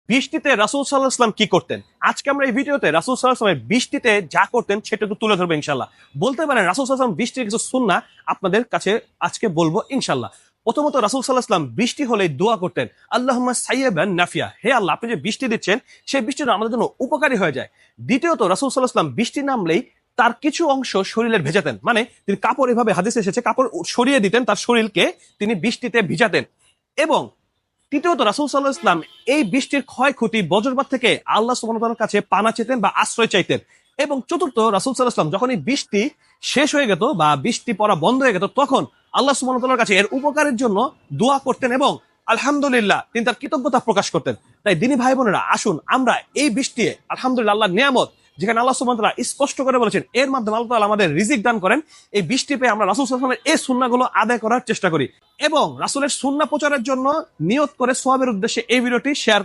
বৃষ্টিতে রাসূল সাল্লাল্লাহু আলাইহি ওয়াসাল্লাম কি করতেন? আজকে আমরা এই ভিডিওতে রাসূল সাল্লাল্লাহু আলাইহি ওয়াসাল্লামের বৃষ্টিতে যা করতেন সেটা একটু তুলে ধরবো ইনশাআল্লাহ। বলতে পারেন রাসূল সাল্লাল্লাহু আলাইহি ওয়াসাল্লাম বৃষ্টির কিছু সুন্নাহ আপনাদের কাছে আজকে বলবো ইনশাআল্লাহ। প্রথমত রাসূল সাল্লাল্লাহু আলাইহি ওয়াসাল্লাম বৃষ্টি হলেই দোয়া করতেন, আল্লাহুম্মা সাইয়্যিবান নাফিয়া, হে আল্লাহ আপনি যে বৃষ্টি দিচ্ছেন সেই বৃষ্টিটা আমাদের জন্য উপকারী হয়ে যায়। দ্বিতীয়ত রাসূল সাল্লাল্লাহু আলাইহি ওয়াসাল্লাম বৃষ্টি নামলেই তার কিছু অংশ শরীরের ভেজাতেন, মানে তিনি কাপড়, এভাবে হাদিসে এসেছে, কাপড় সরিয়ে দিতেন, তার শরীরকে তিনি বৃষ্টিতে ভিজাতেন। এবং তৃতীয়ত রাসূল সাল্লাল্লাহু আলাইহি ওয়াসাল্লাম এই বৃষ্টির ক্ষয়ক্ষতি বজ্রপাত থেকে আল্লাহ সুবহানাহু ওয়া তাআলার কাছে পানা চেতেন বা আশ্রয় চাইতেন। এবং চতুর্থ, রাসূল সাল্লাল্লাহু আলাইহি ওয়াসাল্লাম যখন এই বৃষ্টি শেষ হয়ে যেত বা বৃষ্টি পড়া বন্ধ হয়ে যেত তখন আল্লাহ সুবহানাহু ওয়া তাআলার কাছে এর উপকারের জন্য দোয়া করতেন এবং আলহামদুলিল্লাহ তিনি তার কৃতজ্ঞতা প্রকাশ করতেন। তাই দিনী ভাই বোনেরা, আসুন আমরা এই বৃষ্টি আলহামদুলিল্লাহ আল্লাহর নিয়ামত, যেখানে আল্লাহ সুবহানাহু ওয়া তাআলা স্পষ্ট করে বলেছেন এর মাধ্যমে আল্লাহ তাআলা আমাদের রিজিক দান করেন, এই বৃষ্টি পেয়ে আমরা রাসূল সাল্লাল্লাহু আলাইহি ওয়াসাল্লামের এই সুন্নাহগুলো আদায় করার চেষ্টা করি এবং রাসূলের সুন্নাহ প্রচারের জন্য নিয়ত করে সওয়াবের উদ্দেশ্যে এই ভিডিওটি শেয়ার